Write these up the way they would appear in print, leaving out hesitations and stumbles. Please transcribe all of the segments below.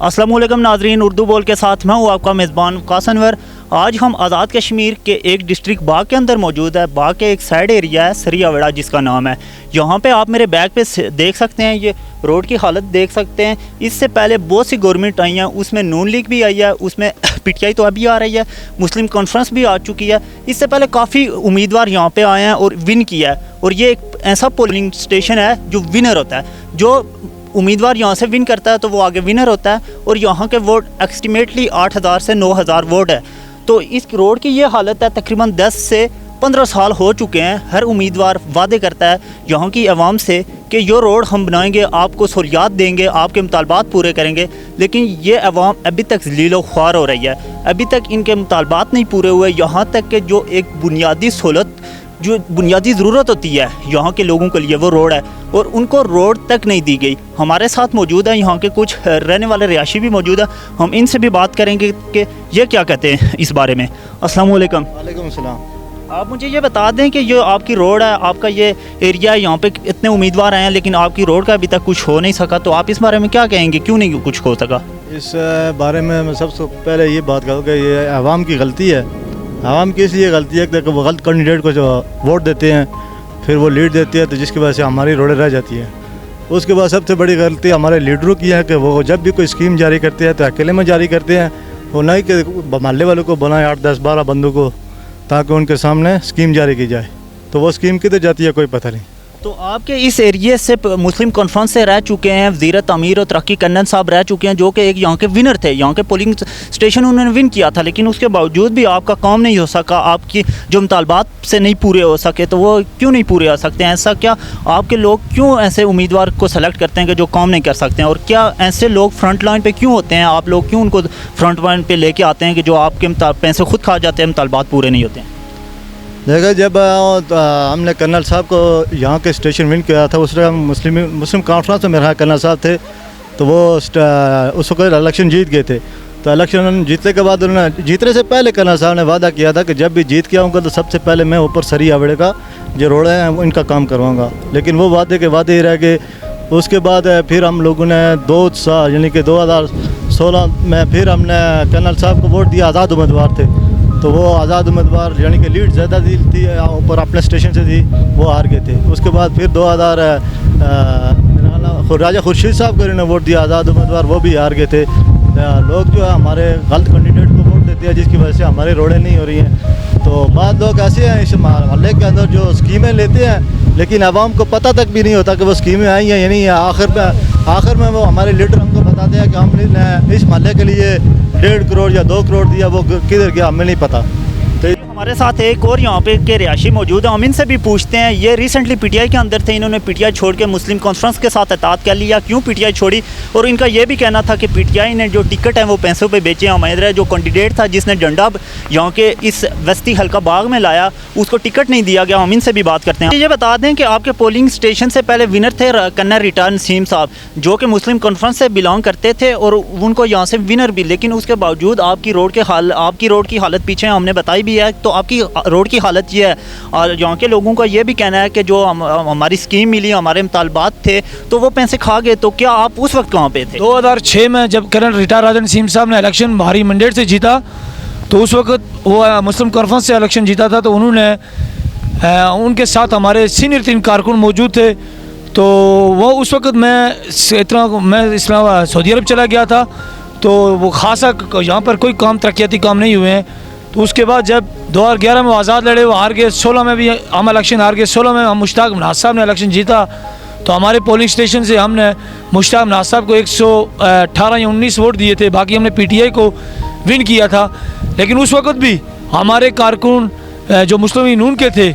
अस्सलाम वालेकुम नाजरीन, उर्दू बोल के साथ मैं हूँ आपका मेज़बान वक़ास अनवर। आज हम आज़ाद कश्मीर के एक डिस्ट्रिक्ट बाग के अंदर मौजूद है। बाग के एक साइड एरिया है सरियावड़ा जिसका नाम है। यहाँ पे आप मेरे बैग पे देख सकते हैं, ये रोड की हालत देख सकते हैं। इससे पहले बहुत सी गवर्नमेंट आई हैं, उसमें नून लीग भी आई है, उसमें पीटीआई तो अभी आ रही है, मुस्लिम कॉन्फ्रेंस भी आ चुकी है। इससे पहले काफ़ी उम्मीदवार यहाँ पे आए हैं और विन किया है। और ये एक ऐसा पोलिंग स्टेशन है जो विनर होता है, जो उम्मीदवार यहाँ से विन करता है तो वो आगे विनर होता है। और यहाँ के वोट एस्टिमेटली 8000 से 9000 वोट है। तो इस रोड की ये हालत है, तकरीबन 10 से 15 साल हो चुके हैं। हर उम्मीदवार वादे करता है यहाँ की आवाम से कि ये रोड हम बनाएंगे, आपको सहूलियात देंगे, आपके मुतालबात पूरे करेंगे, लेकिन ये आवाम अभी तक ज़लील व ख्वार हो रही है। अभी तक इनके मुतालबात नहीं पूरे हुए। यहाँ तक कि जो एक बुनियादी सहूलत, जो बुनियादी ज़रूरत होती है यहाँ के लोगों के लिए, वो रोड है, और उनको रोड तक नहीं दी गई। हमारे साथ मौजूद है यहाँ के कुछ रहने वाले रिहायशी भी मौजूद है, हम इनसे भी बात करेंगे कि ये क्या कहते हैं इस बारे में। अस्सलाम वालेकुम। वालेकुम सलाम। आप मुझे ये बता दें कि ये आपकी रोड है, आपका ये एरिया है, यहाँ पे इतने उम्मीदवार आए हैं लेकिन आपकी रोड का अभी तक कुछ हो नहीं सका, तो आप इस बारे में क्या कहेंगे, क्यों नहीं कुछ हो सका? इस बारे में मैं सबसे पहले ये बात करूँ कि ये आवाम की गलती है। आवाम की इसलिए गलती है कि वो गलत कैंडिडेट को जो वोट देते हैं, फिर वो लीड देती है, तो जिसकी वजह से हमारी रोडें रह जाती हैं। उसके बाद सबसे बड़ी गलती हमारे लीडरों की है कि वो जब भी कोई स्कीम जारी करते हैं तो अकेले में जारी करते हैं, वो नहीं कि मोहल्ले वालों को बनाए 8, 10, 12 बंदों को, ताकि उनके सामने स्कीम जारी की जाए। तो वो स्कीम किधर जाती है कोई पता नहीं। तो आपके इस एरिए से मुस्लिम कॉन्फ्रेंस से रह चुके हैं वज़ीर तामीर और तरक्की कन्नन साहब रह चुके हैं, जो कि एक यहाँ के विनर थे। यहाँ के पोलिंग स्टेशन उन्होंने विन किया था, लेकिन उसके बावजूद भी आपका काम नहीं हो सका, आपकी जो मुतालबात से नहीं पूरे हो सके। तो वो क्यों नहीं पूरे हो सकते हैं? ऐसा क्या आपके लोग क्यों ऐसे उम्मीदवार को सेलेक्ट करते हैं कि जो काम नहीं कर सकते हैं? और क्या ऐसे लोग फ्रंट लाइन पर क्यों होते हैं? आप लोग क्यों उनको फ्रंट लाइन पर लेके आते हैं कि जो आपके पैसे खुद खा जाते हैं, मुतालबात पूरे नहीं होते हैं? देखा, जब हमने कर्नल साहब को यहाँ के स्टेशन विन किया था, उस टाइम मुस्लिम कॉन्फ्रेंस में मेरा कर्नल साहब थे, तो वो उस वक्त इलेक्शन जीत गए थे। तो इलेक्शन जीतने के बाद उन्होंने, जीतने से पहले कर्नल साहब ने वादा किया था कि जब भी जीत के आऊँगा तो सबसे पहले मैं ऊपर सरियावड़े का जो रोड है इनका काम करवाऊँगा। लेकिन वो वादे के वादे ही रह गए। उसके बाद फिर हम लोगों ने 2 साल यानी कि 2016 में फिर हमने कर्नल साहब को वोट दिया। आज़ाद उम्मीदवार थे, तो वो आज़ाद उम्मीदवार यानी कि लीड ज़्यादा थी ऊपर अपने स्टेशन से थी, वो हार गए थे। उसके बाद फिर 2000 राजा खुर्शीद साहब को इन्होंने वोट दिया, आज़ाद उम्मीदवार, वो भी हार गए थे। लोग जो है हमारे गलत कैंडिडेट को वोट देते हैं, जिसकी वजह से हमारी रोडें नहीं हो रही हैं। तो बाद लोग ऐसे हैं इस मोहल्ले के अंदर जो स्कीमें लेते हैं, लेकिन आवाम को पता तक भी नहीं होता कि वो स्कीमें आई हैं या नहीं है। आखिर में वो हमारे लीडर हमको बताते हैं कि हमने इस मोहल्ले के लिए 1.5 करोड़ या 2 करोड़ दिया, वो किधर गया हमें नहीं पता। तो हमारे साथ एक और यहाँ पे के रिहायशी मौजूद हैं, हम इनसे भी पूछते हैं। ये रिसेंटली पीटीआई के अंदर थे, इन्होंने पीटीआई छोड़ के मुस्लिम कॉन्फ्रेंस के साथ इत्तेहाद कर लिया। क्यों पीटीआई छोड़ी? और इनका ये भी कहना था कि पीटीआई ने जो टिकट है वो पैसों पे बेचे हैं। उम्मीद है जो कैंडिडेट था जिसने झंडा यहाँ के इस वस्ती हल्का बाग में लाया, उसको टिकट नहीं दिया गया। हम इनसे भी बात करते हैं। ये बता दें कि आपके पोलिंग स्टेशन से पहले विनर थे कर्नल रिटायर नसीम साहब, जो कि मुस्लिम कॉन्फ्रेंस से बिलोंग करते थे, और उनको यहाँ से विनर भी। लेकिन उसके बावजूद आपकी रोड की हालत पीछे हमने बताई भी है। तो आपकी रोड की हालत ये है, और यहाँ के लोगों का ये भी कहना है कि जो हमारी स्कीम मिली, हमारे मुतालबात थे, तो वो पैसे खा गए। तो क्या आप उस वक्त कहाँ पे थे? 2006 में जब कर्नल रिटायर राजा नसीम साहब ने इलेक्शन भारी मैंडेट से जीता, तो उस वक्त वो मुस्लिम कॉन्फ्रेंस से इलेक्शन जीता था, तो उन्होंने उनके साथ हमारे सीनियर 3 कारकुन मौजूद थे। तो वो उस वक्त मैं इस्लाम सऊदी अरब चला गया था, तो वो खासा यहाँ पर कोई काम तरक्याती काम नहीं हुए हैं। तो उसके बाद जब 2011 में आज़ाद लड़े, वो हार गए। 16 में भी हम इलेक्शन हार गए। 16 में हम मुश्ताक मनाज साहब ने इलेक्शन जीता, तो हमारे पोलिंग स्टेशन से हमने मुश्ताक मनाज साहब को 118 या 19 वोट दिए थे। बाकी हमने पीटीआई को विन किया था। लेकिन उस वक्त भी हमारे कारकुन जो मुस्लिम नून के थे,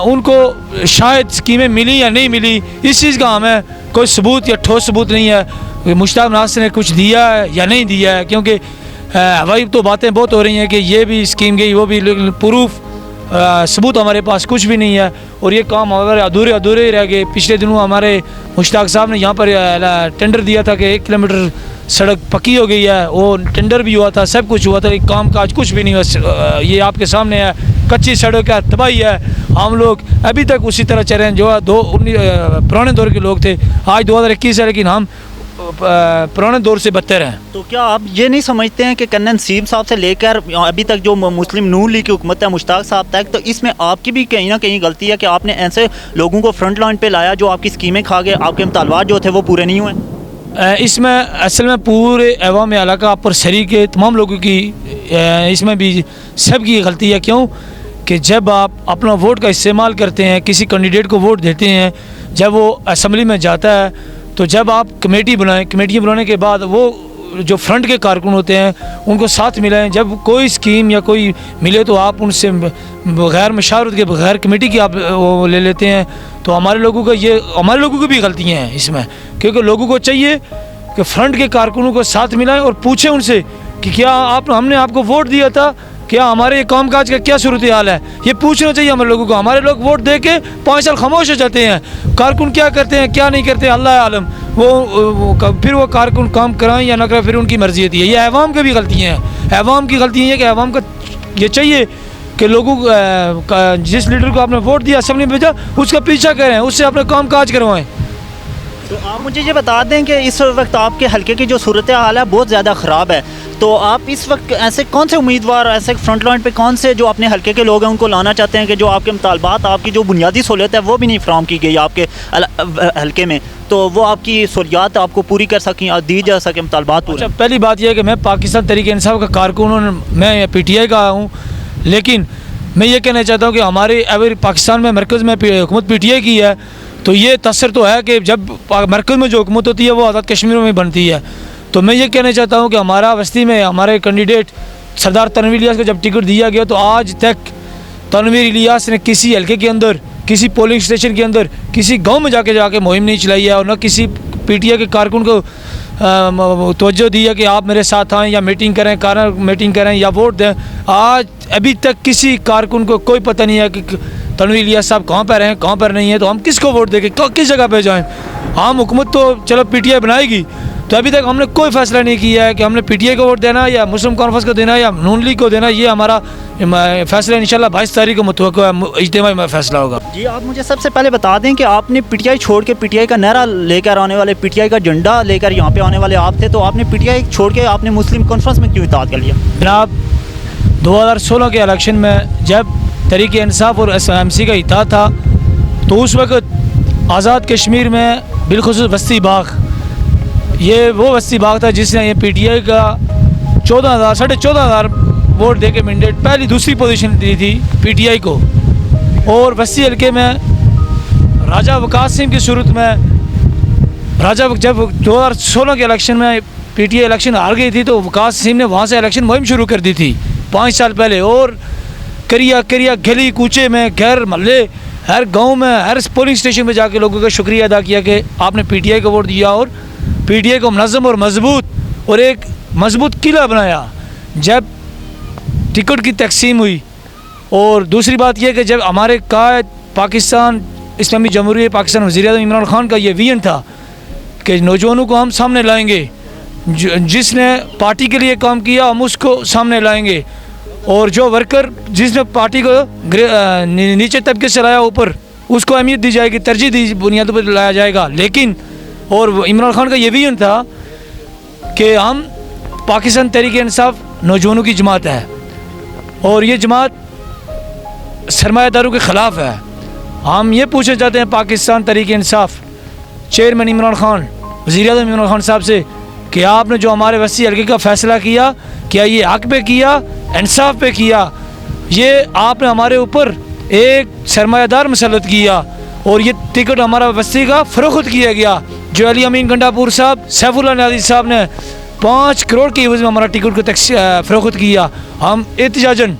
उनको शायद स्कीमें मिली या नहीं मिली, इस चीज़ का हमें कोई सबूत या ठोस सबूत नहीं है मुश्ताक मनाज ने कुछ दिया है या नहीं दिया है। क्योंकि हवाई तो बातें बहुत हो रही हैं कि ये भी स्कीम गई, वो भी, लेकिन प्रूफ सबूत हमारे पास कुछ भी नहीं है। और ये काम हमारे अधूरे ही रह गए। पिछले दिनों हमारे मुश्ताक साहब ने यहाँ पर टेंडर दिया था कि 1 किलोमीटर सड़क पक्की हो गई है, वो टेंडर भी हुआ था, सब कुछ हुआ था, लेकिन काम काज कुछ भी नहीं हुआ। ये आपके सामने है, कच्ची सड़क है, तबाही है। हम लोग अभी तक उसी तरह चल रहे हैं जो पुराने दौर के लोग थे। आज 2021 है, लेकिन हम पुराने दौर से बदतर हैं। तो क्या आप ये नहीं समझते हैं कि कर्नल नसीम साहब से लेकर अभी तक जो मुस्लिम नून लीग की हुकूमत है मुश्ताक साहब तक, तो इसमें आपकी भी कहीं ना कहीं गलती है कि आपने ऐसे लोगों को फ्रंट लाइन पे लाया जो आपकी स्कीमें खा गए, आपके मुतालबात जो थे वो पूरे नहीं हुए? इसमें असल में पूरे अवाम इलाका पर शरीक के तमाम लोगों की इसमें भी सब की गलती है। क्यों कि जब आप अपना वोट का इस्तेमाल करते हैं, किसी कैंडिडेट को वोट देते हैं, जब वो असम्बली में जाता है, तो जब आप कमेटी बनाएं, कमेटी बनाने के बाद वो जो फ्रंट के कारकुन होते हैं उनको साथ मिलाएं। जब कोई स्कीम या कोई मिले तो आप उनसे बगैर मशावरत के, बगैर कमेटी की आप वो ले लेते हैं। तो हमारे लोगों की भी गलतियाँ हैं इसमें, क्योंकि लोगों को चाहिए कि फ्रंट के कारकुनों को साथ मिलाएं और पूछें उनसे कि क्या हमने आपको वोट दिया था, क्या हमारे काम काज का क्या सूरत हाल है, ये पूछना चाहिए हमारे लोगों को। हमारे लोग वोट दे के 5 साल खामोश हो जाते हैं, कारकुन क्या करते हैं क्या नहीं करते अल्लाह आलम। फिर वो कारकुन काम कराएं या ना कराएं फिर उनकी मर्जी होती है। ये अवाम की भी गलतियाँ हैं। अवाम की गलती है कि अवाम का ये चाहिए कि लोगों जिस लीडर को आपने वोट दिया, असम्बली में भेजा, उसका पीछा करें, उससे अपने काम काज करवाएँ। तो आप मुझे ये बता दें कि इस वक्त आपके हल्के की जो सूरत हाल है बहुत ज़्यादा ख़राब है, तो आप इस वक्त ऐसे कौन से उम्मीदवार, ऐसे फ्रंट लाइन पे कौन से जो अपने हल्के के लोग हैं उनको लाना चाहते हैं कि जो आपके मुतालबात, आपकी जो बुनियादी सहूलियत है वो भी नहीं फराहम की गई आपके हल्के में, तो वो आपकी सहूलियात आपको पूरी कर सकें और दी जा सके मुतालबात पूरे? अच्छा, पहली बात यह है कि मैं पाकिस्तान तहरीक इंसाफ का कारकुन हूँ, मैं PTI का हूँ, लेकिन मैं ये कहना चाहता हूँ कि हमारे अगर पाकिस्तान में मरकज़ में हुकूमत PTI की है तो ये तसर तो है कि जब मरकज़ में जो हुकूमत होती है वो आज़ाद कश्मीर में बनती है। तो मैं ये कहना चाहता हूँ कि हमारा वस्ती में हमारे कैंडिडेट सरदार तनवीर इलियास को जब टिकट दिया गया तो आज तक तनवीर इलियास ने किसी हल्के के अंदर, किसी पोलिंग स्टेशन के अंदर, किसी गांव में जाके मुहिम नहीं चलाई है, और न किसी PTI के कारकुन को तवज्जो दी है कि आप मेरे साथ आएँ या मीटिंग करें या वोट दें। आज अभी तक किसी कारकुन को कोई पता नहीं है कि तनवीर इलियास साहब कहाँ पर हैं, कहाँ पर नहीं है, तो हम किसको वोट देंगे, किस जगह पे जाएं? हम हुकूमत तो चलो PTI बनाएगी, तो अभी तक हमने कोई फैसला नहीं किया है कि हमने PTI को वोट देना या मुस्लिम कॉन्फ्रेंस को देना या नून लीग को देना। ये हमारा फैसला इंशाल्लाह 22 तारीख को मुतवक्किल है, इज्तिमाई में फैसला होगा। जी, आप मुझे सबसे पहले बता दें कि आपने PTI छोड़ के, PTI का नारा लेकर आने वाले, PTI का झंडा लेकर यहाँ पे आने वाले आप थे, तो आपने PTI छोड़ के आपने मुस्लिम कॉन्फ्रेंस में क्यों इत्तेहाद कर लिया? जनाब, 2016 के इलेक्शन में जब तहरीक इंसाफ और SMC का इत्तेहाद था तो उस वक्त आज़ाद कश्मीर में बिलखुसूस बस्ती बाग, ये वो बस्ती बाग था जिसने ये PTI का 14,000 वोट दे के मैंडेट पहली दूसरी पोजीशन दी थी PTI को। और बस्ती हल्के में राजा वकास सिंह की सूरत में जब 2016 के इलेक्शन में PTI इलेक्शन हार गई थी तो वकास सिंह ने वहाँ से इलेक्शन मुहिम शुरू कर दी थी 5 साल पहले, और करिया गली कूचे में, घर महल्ले, हर गांव में, हर पोलिंग स्टेशन पे जाके लोगों का शुक्रिया अदा किया कि आपने PTI को वोट दिया और PTI को मुनज़्ज़म और मजबूत और एक मजबूत किला बनाया जब टिकट की तकसीम हुई। और दूसरी बात यह कि जब हमारे कायद पाकिस्तान इस्लामी जमहूरियत पाकिस्तान वज़ीर-ए-आज़म इमरान खान का ये विजन था कि नौजवानों को हम सामने लाएंगे, जिसने पार्टी के लिए काम किया हम उसको सामने लाएंगे, और जो वर्कर जिसने पार्टी को नीचे तबके से लाया ऊपर उसको अहमियत दी जाएगी, तरजीह दी बुनियादों पर लाया जाएगा। लेकिन और इमरान खान का ये विजन था कि हम पाकिस्तान तहरीक इंसाफ नौजवानों की जमात है और ये जमात सरमायादारों के ख़िलाफ़ है। हम ये पूछना चाहते हैं पाकिस्तान तहरीक इंसाफ चेयरमैन इमरान खान, वज़ीर-ए-आज़म इमरान खान साहब से कि आपने जो हमारे वसी हल्के का फ़ैसला किया, क्या ये हक़ पे किया, इंसाफ पे किया? ये आपने हमारे ऊपर एक सरमायादार मुसल्लत किया और ये टिकट हमारा वसी का फ़रोख्त किया गया। जो अली अमीन गंडापुर साहब, सैफुल्लाह नाज़ी साहब ने 5 करोड़ की एवज़ में हमारा टिकट को फ़रोख्त किया। हम एहतिजाजन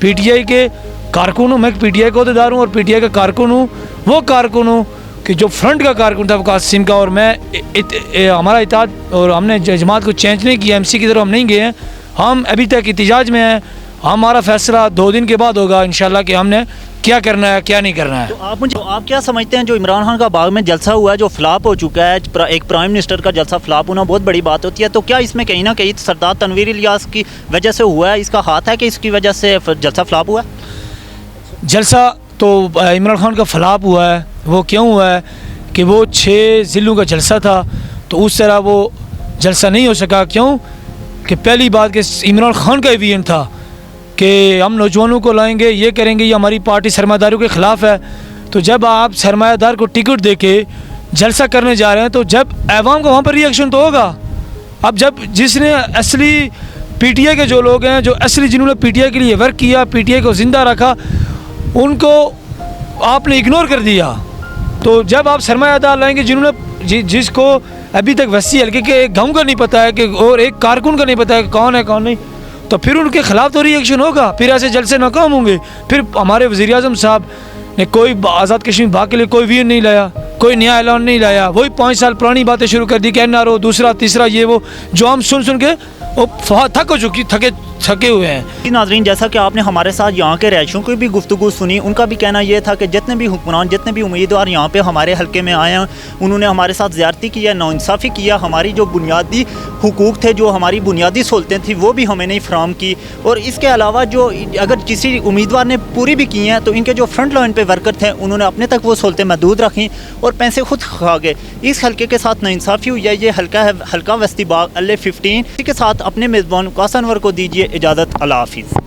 PTI के कारकुन हूँ, मैं PTI का अहदेदार हूँ और PTI का कारकुन हूँ, वो कारकुन हूँ कि जो फ्रंट का कारकुन था वकास सिंह का, और मैं हमारा इत्तेहाद और हमने जमात को चेंज नहीं किया, MC की तरफ हम नहीं गए हैं, हम अभी तक एहतिजाज में हैं। हमारा फ़ैसला 2 दिन के बाद होगा इंशाल्लाह कि हमने क्या करना है क्या नहीं करना है। तो आप क्या समझते हैं जो इमरान खान का बाग में जलसा हुआ है जो फ्लॉप हो चुका है, एक प्राइम मिनिस्टर का जलसा फ्लॉप होना बहुत बड़ी बात होती है, तो क्या इसमें कहीं ना कहीं सरदार तनवीर इलियास की वजह से हुआ है, इसका हाथ है कि इसकी वजह से जलसा फ्लॉप हुआ है? जलसा तो इमरान खान का फ्लॉप हुआ है, वो क्यों हुआ है कि वो 6 ज़िलों का जलसा था, तो उस तरह वो जलसा नहीं हो सका। क्यों कि पहली बात कि इमरान खान का विजन था कि हम नौजवानों को लाएंगे, ये करेंगे, ये हमारी पार्टी सरमायादारों के ख़िलाफ़ है। तो जब आप सरमायादार को टिकट दे के जलसा करने जा रहे हैं तो जब अवाम का वहाँ पर रिएक्शन तो होगा। अब जब जिसने असली पीटीआई के जो लोग हैं, जो असली जिन्होंने पीटीआई के लिए वर्क किया, पीटीआई को ज़िंदा रखा, उनको आपने इग्नोर कर दिया। तो जब आप सरमायादार लाएंगे जिन्होंने जिसको अभी तक वसी हल्के के एक गाँव का नहीं पता है कि और एक कारकुन का नहीं पता है कि कौन है कौन नहीं, तो फिर उनके ख़िलाफ़ तो रिएक्शन होगा, फिर ऐसे जलसे नाकाम होंगे। फिर हमारे वज़ीर आज़म साहब ने कोई आज़ाद कश्मीर भाग के लिए कोई वीर नहीं लाया, कोई नया ऐलान नहीं लाया, वही 5 साल पुरानी बातें शुरू कर दी कि NRO दूसरा तीसरा ये वो, जो हम सुन के वो थके हुए हैं। जी नाज़रीन, जैसा कि आपने हमारे साथ यहाँ के रहायशियों की भी गुफ्तगू सुनी, उनका भी कहना ये था कि जितने भी हुक्मरान, जितने भी उम्मीदवार यहाँ पे हमारे हल्के में आए हैं, उन्होंने हमारे साथ ज़्यादती किया, नाइंसाफ़ी किया, हमारी जो बुनियादी हुकूक थे, जो हमारी बुनियादी सहूलतें थी, वो भी हमें नहीं फराहम की। और इसके अलावा जो अगर किसी उम्मीदवार ने पूरी भी की हैं तो इनके जो फ्रंट लाइन पे वर्कर थे उन्होंने अपने तक वो सहूलतें महदूद रखी और पैसे खुद खा गए। इस हल्के के साथ नाइंसाफ़ी हुई है। ये हल्का है हल्का वस्ती बाग LA 15। इसी के साथ अपने मेज़बान कासन अनवर को दीजिए इजाज़त। अल्लाह हाफ़िज़।